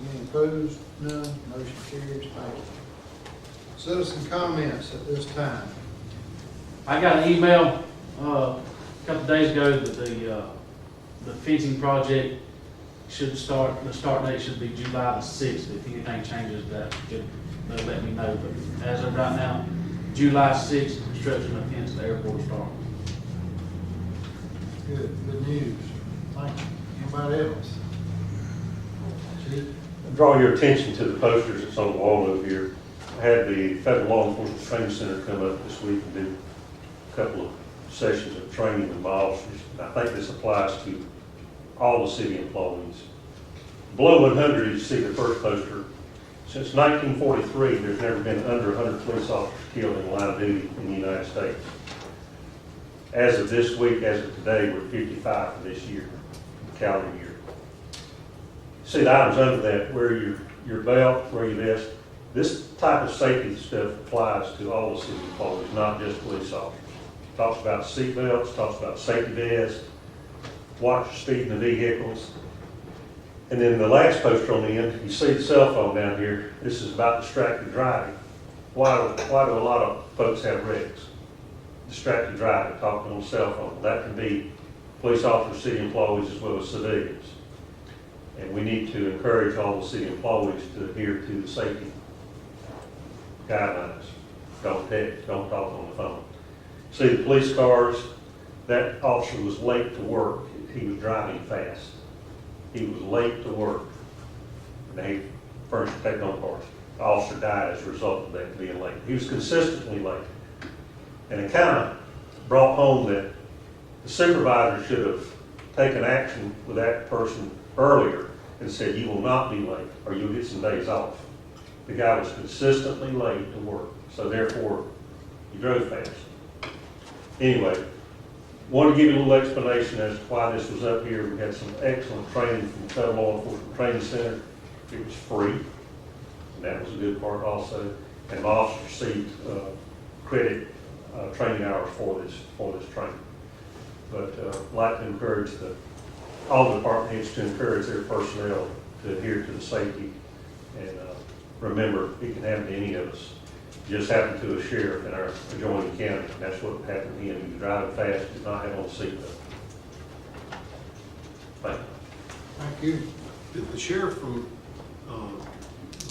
Any opposed? None. Motion carries. Thank you. Citizen comments at this time. I got an email, a couple of days ago that the fencing project should start, the start date should be July the 6th. If anything changes that, they'll let me know. But as of right now, July 6th, construction of fence at the airport starts. Good news. Thank you. Anybody else? Chief? Draw your attention to the posters that's on the wall over here. I had the Federal Law Enforcement Training Center come up this week and do a couple of sessions of training with my officers. I think this applies to all the city employees. Below 100, you see the first poster. Since 1943, there's never been under 100 police officers killed in the line of duty in the United States. As of this week, as of today, we're 55 for this year, calendar year. See the items under that, wear your belt, wear your vest. This type of safety stuff applies to all the city employees, not just police officers. Talks about seat belts, talks about safety vests, watch your speed in the vehicles. And then the last poster on the end, you see the cell phone down here. This is about distracted driving. Why do a lot of folks have wrecks? Distracted driving, talking on the cell phone. That can be police officers, city employees, as well as civilians. And we need to encourage all the city employees to adhere to the safety guidelines. Don't text, don't talk on the phone. See the police cars, that officer was late to work. He was driving fast. He was late to work. And they furnished take-home cars. The officer died as a result of that being late. He was consistently late. And it kind of brought home that the supervisor should have taken action with that person earlier and said, you will not be late or you'll get some days off. The guy was consistently late to work, so therefore he drove fast. Anyway, wanted to give you a little explanation as to why this was up here. We had some excellent training from the Federal Law Enforcement Training Center. It was free, and that was a good part also. And my officers received credit training hours for this training. But I'd like to encourage all the department heads to encourage their personnel to adhere to the safety. And remember, it can happen to any of us. It just happened to a sheriff in our adjoining county. And that's what happened to him. He was driving fast, did not have on a seatbelt. Thank you. Thank you. Did the sheriff from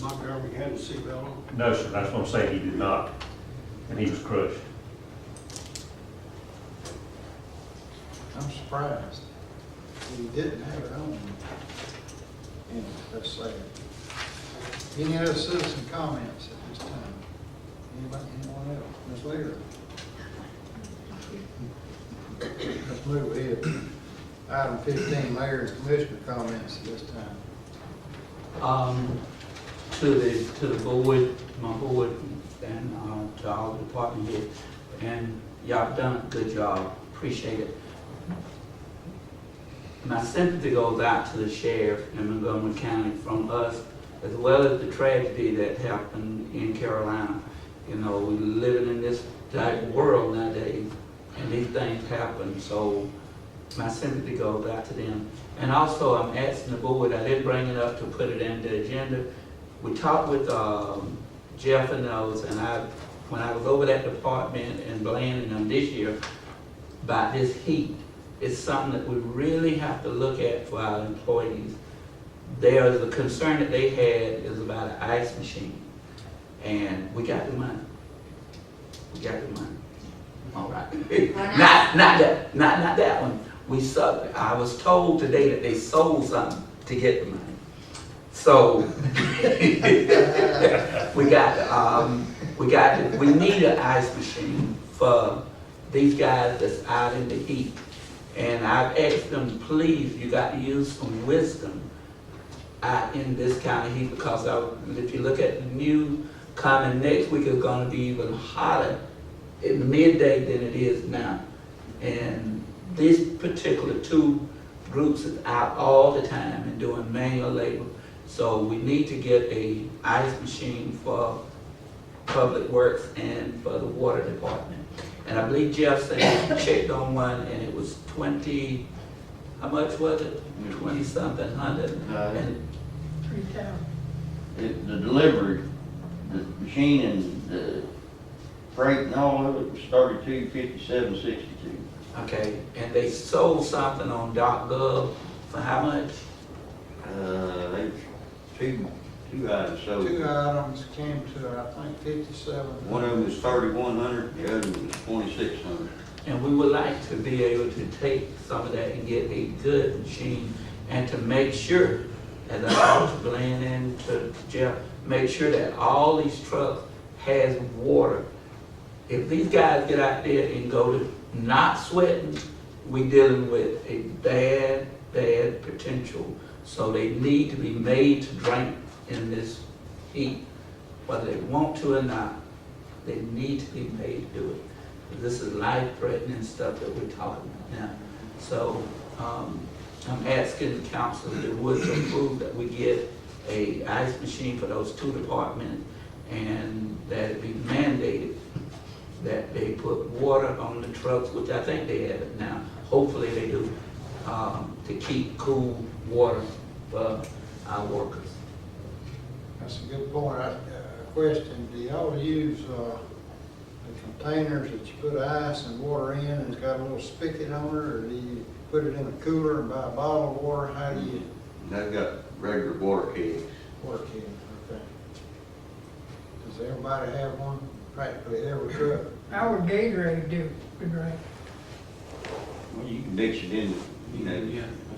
Montgomery have a seatbelt on? No, sir, that's what I'm saying. He did not. And he was crushed. I'm surprised. He didn't have it on. Yeah, that's sad. Any other citizen comments at this time? Anybody, anyone else? Ms. Lear? Let's move ahead. Item 15, mayor and commissioner comments at this time. To the board, my board, and to all the department heads, and y'all done a good job. Appreciate it. My sympathy goes out to the sheriff in Montgomery County from us, as well as the tragedy that happened in Carolina. You know, we're living in this type of world nowadays, and these things happen, so my sympathy goes out to them. And also, I'm asking the board, I didn't bring it up to put it in the agenda. We talked with Jeff and those, and when I was over that department and Bland and them this year, about this heat, it's something that we really have to look at for our employees. There's a concern that they had is about an ice machine, and we got the money. We got the money. All right. Not that one. I was told today that they sold something to get the money. So we need an ice machine for these guys that's out in the heat. And I've asked them, please, you got to use some wisdom out in this kind of heat, because if you look at the news, coming next week is gonna be even hotter in the midday than it is now. And these particular two groups is out all the time and doing manual labor. So we need to get a ice machine for Public Works and for the Water Department. And I believe Jeff said he checked on one and it was 20, how much was it? 20-something hundred. And 3,000. The delivery, the machine and the freight and all of it was $32.57.62. okay, and they sold something on .gov for how much? They two items sold. Two items came to, I think, 57. One of them was 3,100, the other one was 2,600. And we would like to be able to take some of that and get a good machine and to make sure, as I talked to Glenn and to Jeff, make sure that all these trucks has water. If these guys get out there and go to not sweating, we dealing with a bad, bad potential. So they need to be made to drink in this heat, whether they want to or not. They need to be made to do it. This is life-threatening stuff that we're talking about now. So I'm asking the council if it would approve that we get a ice machine for those two departments, and that it be mandated that they put water on the trucks, which I think they have it now. Hopefully they do, to keep cool water for our workers. That's a good point. Question, do y'all use the containers that you put ice and water in and it's got a little spigot on it, or do you put it in a cooler and buy a bottle of water? How do you They've got regular water kegs. work in? Okay. Does everybody have one? Practically every truck. Our Gatorade do, good right. Well, you can mix it in, you know,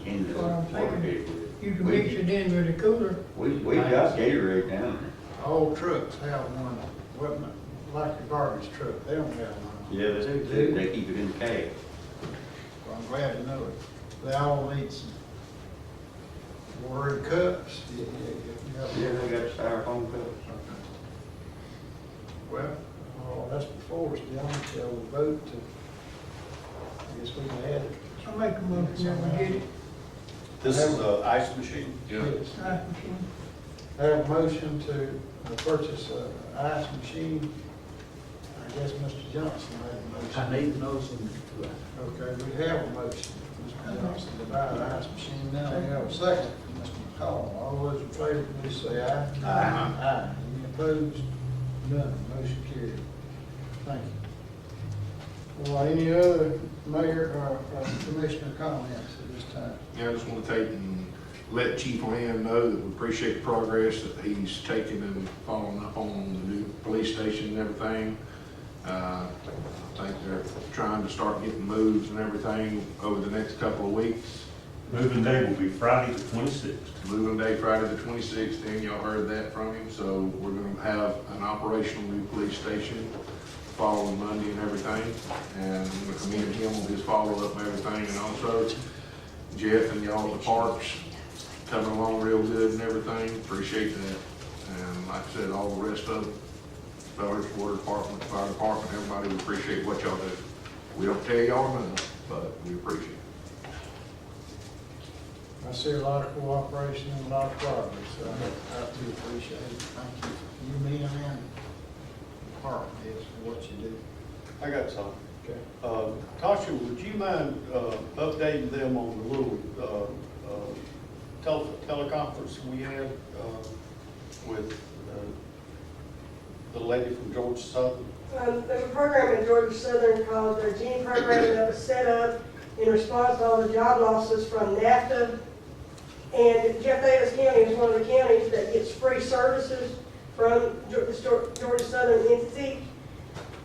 in the That's what I'm water thinking. keg with it. You can mix it in with a cooler. We got Gatorade down there. All trucks have one, wasn't it? Like the garbage truck, they don't have one. Yeah, they do. They keep it in the keg. Well, I'm glad to know it. They all need some water in cups. Yeah, they got styrofoam cups. Okay. Well, that's before us, John, shall we vote to, I guess we can add it. I'll make a motion that we get it, This is an ice machine. Yes. ice machine. I have a motion to purchase an ice machine. I guess Mr. Johnson made a I motion. made the motion. Okay, we have a motion, Mr. Johnson, to buy an ice machine. Now we have a second from Mr. McCall. All those in favor, please say aye. Aye. Aye. Any opposed? None. Motion carried. Thank you. Well, any other mayor or commissioner comments at this time? Yeah, I just want to take and let Chief Land know that we appreciate the progress that he's taken and following up on the new police station and everything. I think they're trying to start getting moves and everything over the next couple of weeks. Moving day will be Friday the 26th. Moving day Friday the 26th, and y'all heard that from him, so we're gonna have an operational new police station following Monday and everything, and I'm gonna commend him on his follow-up and everything, and also Jeff and y'all at the parks coming along real good and everything, appreciate that. And like I said, all the rest of it, fellas, water department, fire department, everybody, we appreciate what y'all do. We don't tell y'all enough, but we appreciate it. I see a lot of cooperation and a lot of progress, so I do appreciate it. Thank you. You, me, and department is for what you do. I got some. Okay. Tasha, would you mind updating them on the little teleconference we had with the lady from Georgia Southern? There's a program in Georgia Southern called the Genie Program that was set up in response to all the job losses from NAFTA. And Jeff Davis County is one of the counties that gets free services from this Georgia Southern entity.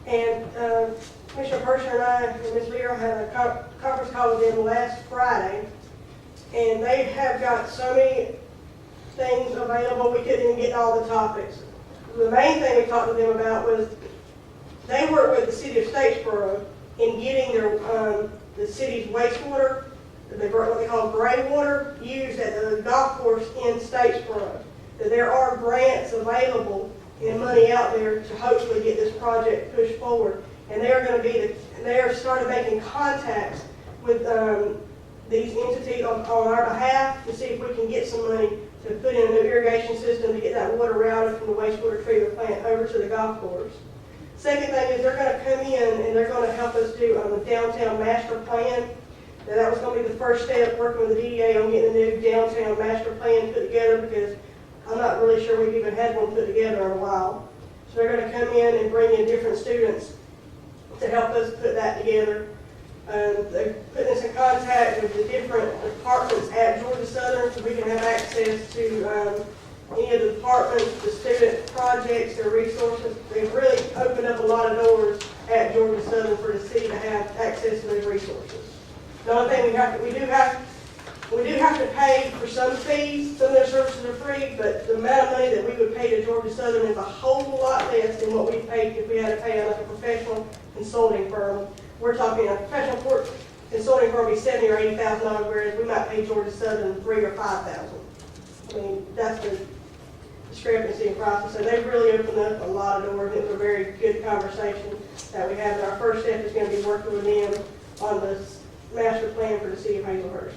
And Commissioner Persher and I and Ms. Vera had a conference call with them last Friday. And they have got so many things available, we couldn't even get all the topics. The main thing we talked to them about was they work with the city of Statesboro in getting their the city's wastewater, what they call gray water, used at the golf course in Statesboro. That there are grants available and money out there to hopefully get this project pushed forward. And they are going to be they are started making contacts with these entities on our behalf to see if we can get some money to put in a new irrigation system to get that water routed from the wastewater treatment plant over to the golf course. Second thing is they're going to come in and they're going to help us do the downtown master plan. Now, that was going to be the first step, working with the DDA on getting a new downtown master plan put together, because I'm not really sure we've even had one put together in a while. So they're going to come in and bring in different students to help us put that together. They're putting us in contact with the different departments at Georgia Southern so we can have access to any of the departments, the student projects, their resources. They've really opened up a lot of doors at Georgia Southern for the city to have access to those resources. The only thing we do have to pay for some fees. Some of their services are free, but the amount of money that we would pay to Georgia Southern is a whole lot less than what we paid if we had to pay like a professional consulting firm. We're talking a professional consulting firm would be $70,000 or $80,000, whereas we might pay Georgia Southern $3,000 or $5,000. I mean, that's the discrepancy in prices. So they've really opened up a lot of doors. It was a very good conversation that we had. And our first step is going to be working with them on the master plan for the city of Hazlehurst.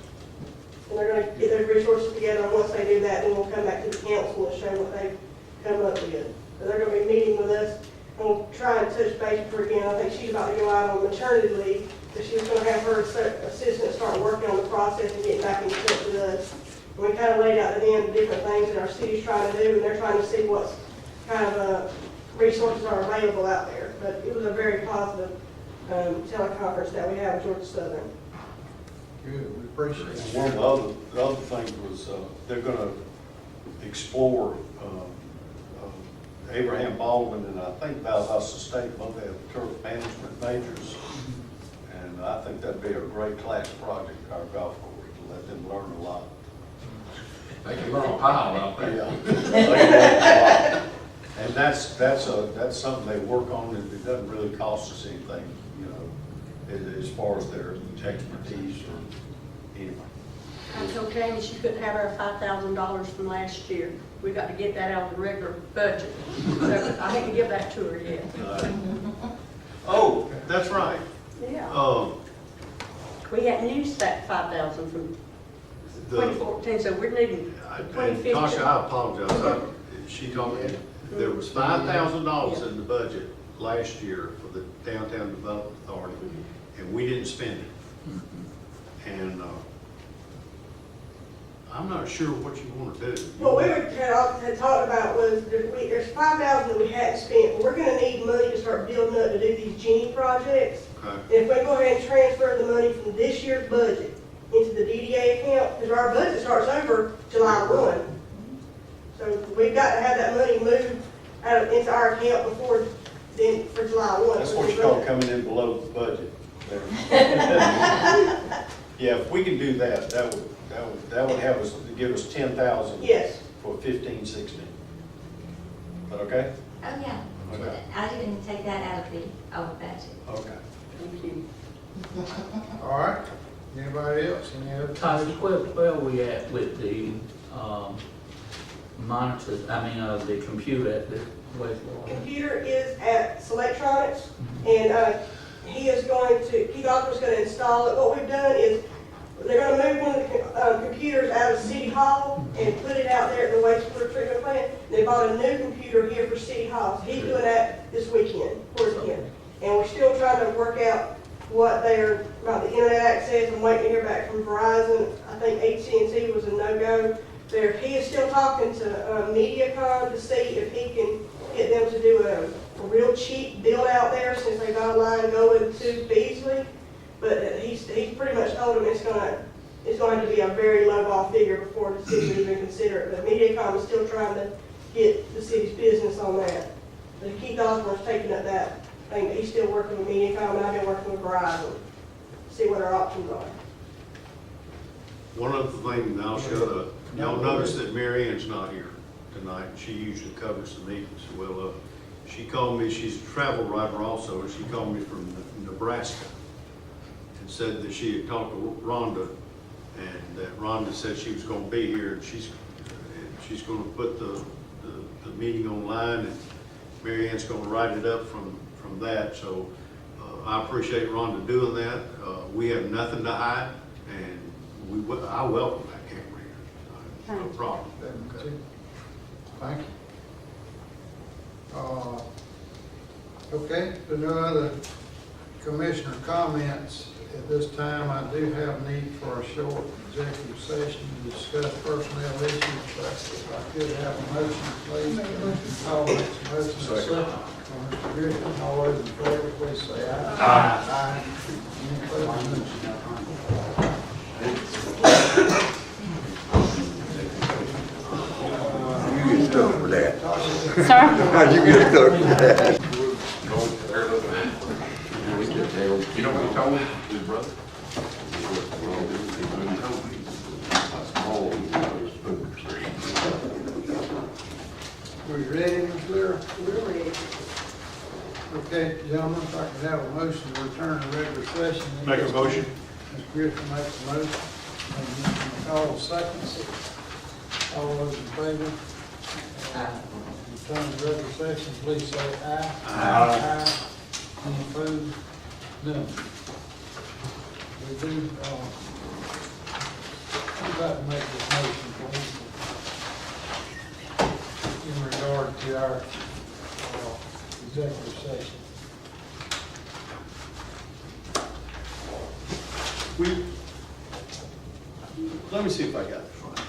And they're going to get those resources together, and once they do that, then we'll come back to the council and show what they've come up with. So they're going to be meeting with us, and we'll try and touch base with her again. I think she's about to go out on maternity leave, so she's going to have her assistant start working on the process and getting back in touch with us. And we kind of laid out to them the different things that our city's trying to do, and they're trying to see what kind of resources are available out there. But it was a very positive teleconference that we had with Georgia Southern. Good, we appreciate it. One of the other things was, they're gonna explore, Abraham Baldwin and I think Valdosta State both have turf management majors. And I think that'd be a great class project, our golf course, to let them learn a lot. They can learn a pile out there. Yeah. They learn a lot. And that's something they work on, and it doesn't really cost us anything, you know, as far as their expertise or anyway. I told Tammy she couldn't have our $5,000 from last year. We got to get that out of the regular budget. So I didn't give that to her yet. Oh, that's right. Yeah. We hadn't used that 5,000 from The- 2014, so we're needing And 2015. Tasha, I apologize. She told me there was $5,000 in the budget last year for the Downtown Development Authority, and we didn't spend it. And I'm not sure what you want to do. What we had talked about was there's $5,000 that we hadn't spent. We're going to need money to start building up to do these Genie projects. Okay. And if we go ahead and transfer the money from this year's budget into the DDA account, because our budget starts over July 1. So we've got to have that money moved into our account before then for July 1. That's what you call coming in below the budget. Yeah, if we can do that, that would have us, give us 10,000. Yes. For 15, 16. Is that okay? Oh, yeah. Okay. I didn't take that out of the budget. Okay. Thank you. All right, anybody else, any other? Tasha, where we at with the monitors, the computer at the wastewater? Computer is at Selectronics, and Keith Osborne's going to install it. What we've done is they're going to move one of the computers out of City Hall and put it out there at the wastewater treatment plant. They bought a new computer here for City Hall. So he's doing that this weekend, towards the end. And we're still trying to work out about the internet access. I'm waiting to hear back from Verizon. I think AT&T was a no-go there. He is still talking to MediaCom to see if he can get them to do a real cheap build out there, since they got a line going to Beasley. But he's pretty much told them it's going to be a very low ball figure before the city would even consider it. But MediaCom is still trying to get the city's business on that. But Keith Osborne's taking up that thing. He's still working with MediaCom, and I've been working with Verizon to see what our options are. One other thing, now, y'all notice that Mary Ann's not here tonight. She usually covers the meetings. Well, she called me, she's a travel writer also, and she called me from Nebraska. and said that she had talked to Rhonda, and that Rhonda said she was gonna be here, and she's gonna put the meeting online, and Mary Ann's gonna write it up from that, so I appreciate Rhonda doing that. We have nothing to hide, and I welcome that camera here. No problem. Thank you. Okay, if there are no other commissioner comments at this time, I do have need for a short executive session to discuss personnel issues. If I could have a motion, please. Call next motion. Second. Mr. Griffin, all those in favor, please say aye. Aye. Any opposed? You get stuck with that. Sir? You get stuck with that. You know what he told his brother? Are you ready, Ms. Lyra? We're ready. Okay, gentlemen, if I could have a motion to return to regular session. Make a motion. Mr. Griffin makes a motion. And Mr. McCall seconds. All those in favor? Return to regular session, please say aye. Aye. Any opposed? None. We do, I'd like to make this motion, please, in regard to our executive session. Let me see if I got it right.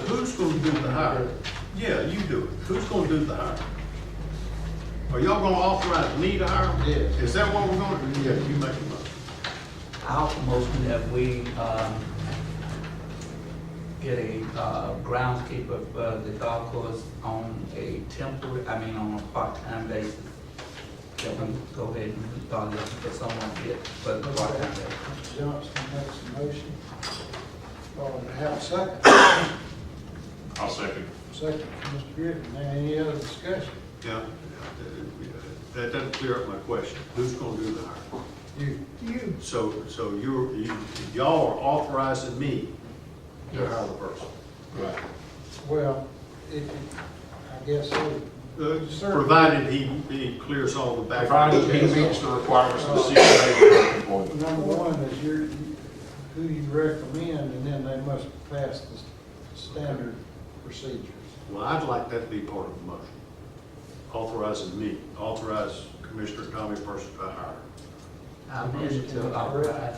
Who's gonna do the hiring? Yeah, you do it. Who's gonna do the hiring? Are y'all gonna authorize me to hire? Yes. Is that what we're gonna do? Yeah, you make a motion. Our motion that we get a groundskeeper for the golf course on a on a part-time basis. That we go ahead and start looking for someone to get for the part-time basis. Mr. Johnson makes a motion. Have a second. I'll second. Second, Mr. Griffin. Any other discussion? Yeah, that doesn't clear up my question. Who's gonna do the hiring? You. So y'all are authorizing me to hire the person? Right. Well, I guess so. Provided he clears all the Provided background. he meets the requirements of the CPA employment. Number one is who you recommend, and then they must pass the standard procedures. Well, I'd like that to be part of the motion. Authorizing me, authorize Commissioner Tommy Person to hire. I motion to authorize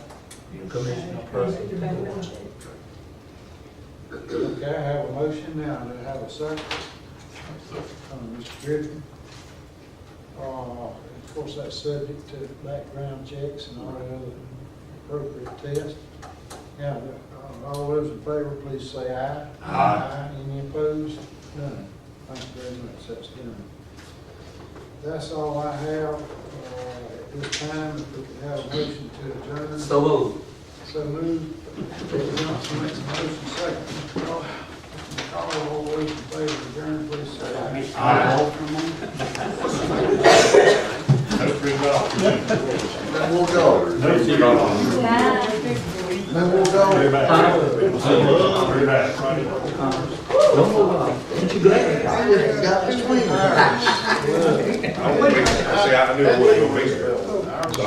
Commissioner Person. Okay, I have a motion now. Do I have a second? Mr. Griffin. Of course, that's subject to background checks and all the other appropriate tests. Now, all those in favor, please say aye. Aye. Any opposed? None. Thank you very much. That's done. That's all I have at this time. If we could have a motion to adjourn. So moved. So moved. Mr. Johnson makes a motion, second. Mr. McCall, all those in favor of adjourn, please say aye. Aye. No more dollars. No more dollars. Very bad. Don't move on. Ain't you glad? Got the swing. See, I knew it wasn't gonna be. So